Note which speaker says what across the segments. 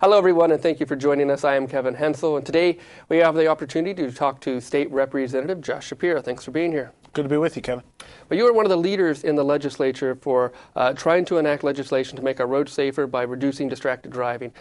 Speaker 1: Hello, everyone, and thank you for joining us. I am Kevin Hensel, and today we have the opportunity to talk to State Representative Josh Shapiro. Thanks for being here.
Speaker 2: Good to be with you, Kevin.
Speaker 1: Well, you are one of the leaders in the legislature for trying to enact legislation to make our roads safer by reducing distracted driving.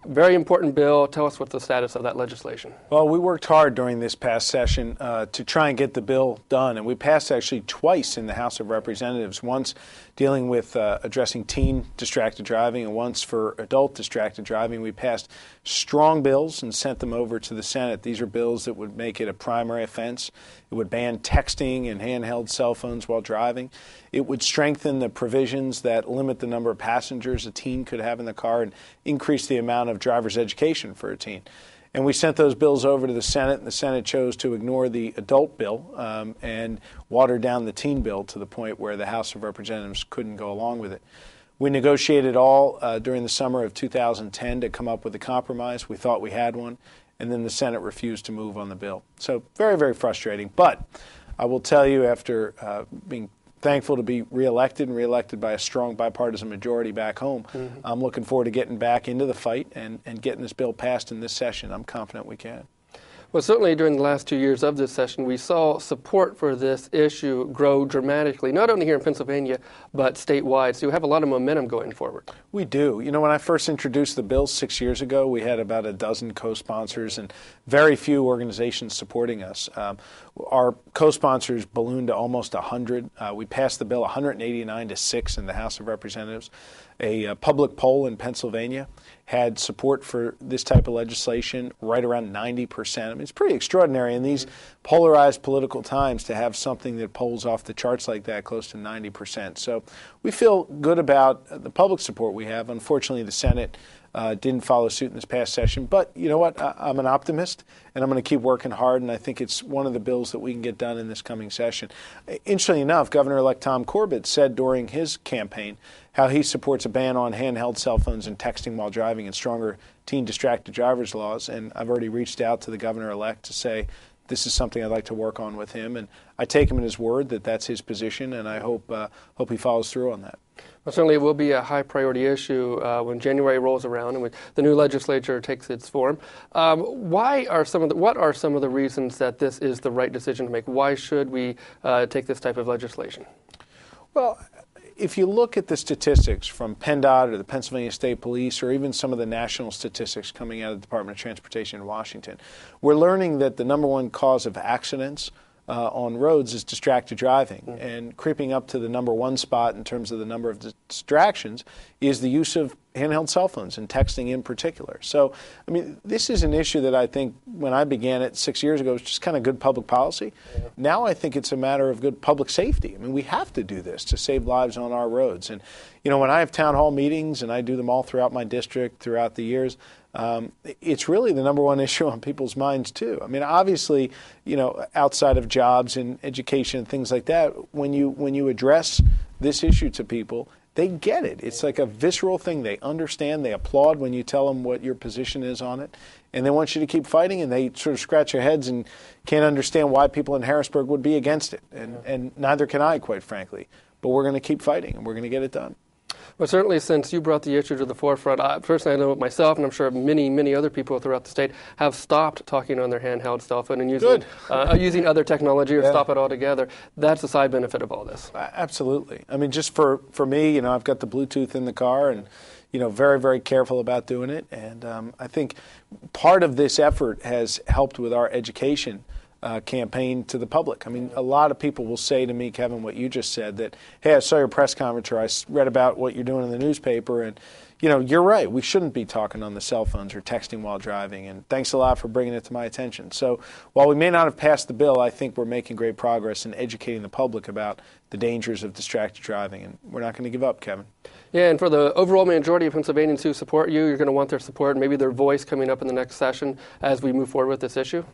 Speaker 1: Very important bill. Tell us what's the status of that legislation.
Speaker 2: Well, we worked hard during this past session to try and get the bill done, and we passed actually twice in the House of Representatives, once dealing with addressing teen distracted driving and once for adult distracted driving. We passed strong bills and sent them over to the Senate. These are bills that would make it a primary offense. It would ban texting and handheld cell phones while driving. It would strengthen the provisions that limit the number of passengers a teen could have in the car and increase the amount of driver's education for a teen. And we sent those bills over to the Senate, and the Senate chose to ignore the adult bill and water down the teen bill to the point where the House of Representatives couldn't go along with it. We negotiated all during the summer of 2010 to come up with a compromise. We thought we had one, and then the Senate refused to move on the bill. So very, very frustrating. But I will tell you, after being thankful to be reelected and reelected by a strong bipartisan majority back home, I'm looking forward to getting back into the fight and getting this bill passed in this session. I'm confident we can.
Speaker 1: Well, certainly during the last 2 years of this session, we saw support for this issue grow dramatically, not only here in Pennsylvania, but statewide. So you have a lot of momentum going forward.
Speaker 2: We do. You know, when I first introduced the bill 6 years ago, we had about a dozen co-sponsors and very few organizations supporting us. Our co-sponsors ballooned to almost 100. We passed the bill 189-6 in the House of Representatives. A public poll in Pennsylvania had support for this type of legislation right around 90%. I mean, it's pretty extraordinary in these polarized political times to have something that polls off the charts like that close to 90%. So we feel good about the public support we have. Unfortunately, the Senate didn't follow suit in this past session. But you know what? I'm an optimist, and I'm going to keep working hard, and I think it's one of the bills that we can get done in this coming session. Interestingly enough, Governor-elect Tom Corbett said during his campaign how he supports a ban on handheld cell phones and texting while driving and stronger teen distracted drivers laws. And I've already reached out to the governor-elect to say this is something I'd like to work on with him. And I take him at his word that that's his position, and I hope he follows through on that.
Speaker 1: Well, certainly it will be a high priority issue when January rolls around and when the new legislature takes its form. What are some of the reasons that this is the right decision to make? Why should we take this type of legislation?
Speaker 2: Well, if you look at the statistics from PennDOT or the Pennsylvania State Police or even some of the national statistics coming out of the Department of Transportation in Washington, we're learning that the number one cause of accidents on roads is distracted driving. And creeping up to the number one spot in terms of the number of distractions is the use of handheld cell phones and texting in particular. So, I mean, this is an issue that I think when I began it 6 years ago was just kind of good public policy. Yeah. Now I think it's a matter of good public safety. I mean, we have to do this to save lives on our roads. And, you know, when I have town hall meetings, and I do them all throughout my district throughout the years, it's really the number one issue on people's minds, too. I mean, obviously, you know, outside of jobs and education and things like that, when you address this issue to people, they get it. It's like a visceral thing. They understand. They applaud when you tell them what your position is on it. And they want you to keep fighting, and they sort of scratch their heads and can't understand why people in Harrisburg would be against it. And neither can I, quite frankly. But we're going to keep fighting, and we're going to get it done.
Speaker 1: Well, certainly since you brought the issue to the forefront, personally I know myself, and I'm sure many, many other people throughout the state have stopped talking on their handheld cell phone and using other technology or stop it altogether. That's a side benefit of all this.
Speaker 2: Absolutely. I mean, just for me, you know, I've got the Bluetooth in the car and, you know, very, very careful about doing it. And I think part of this effort has helped with our education campaign to the public. I mean, a lot of people will say to me, Kevin, what you just said, that, hey, I saw your press conference or I read about what you're doing in the newspaper, and, you know, you're right. We shouldn't be talking on the cell phones or texting while driving, and thanks a lot for bringing it to my attention. So while we may not have passed the bill, I think we're making great progress in educating the public about the dangers of distracted driving, and we're not going to give up, Kevin.
Speaker 1: Yeah, and for the overall majority of Pennsylvanians who support you, you're going to want their support and maybe their voice coming up in the next session as we move forward with this issue?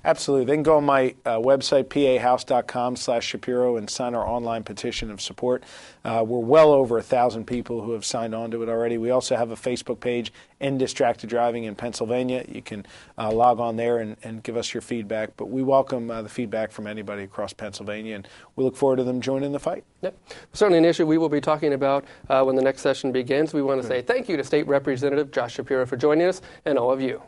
Speaker 2: Absolutely. They can go on my website, pahouse.com/Shapiro, and sign our online petition of support. We're well over 1,000 people who have signed on to it already. We also also have a Facebook page, End Distracted Driving in Pennsylvania. You can log on there and give us your feedback. But we welcome the feedback from anybody across Pennsylvania, and we look forward to them joining the fight.
Speaker 1: Yep. Certainly an issue we will be talking about when the next session begins. We want to say thank you to State Representative Josh Shapiro for joining us, and all of you.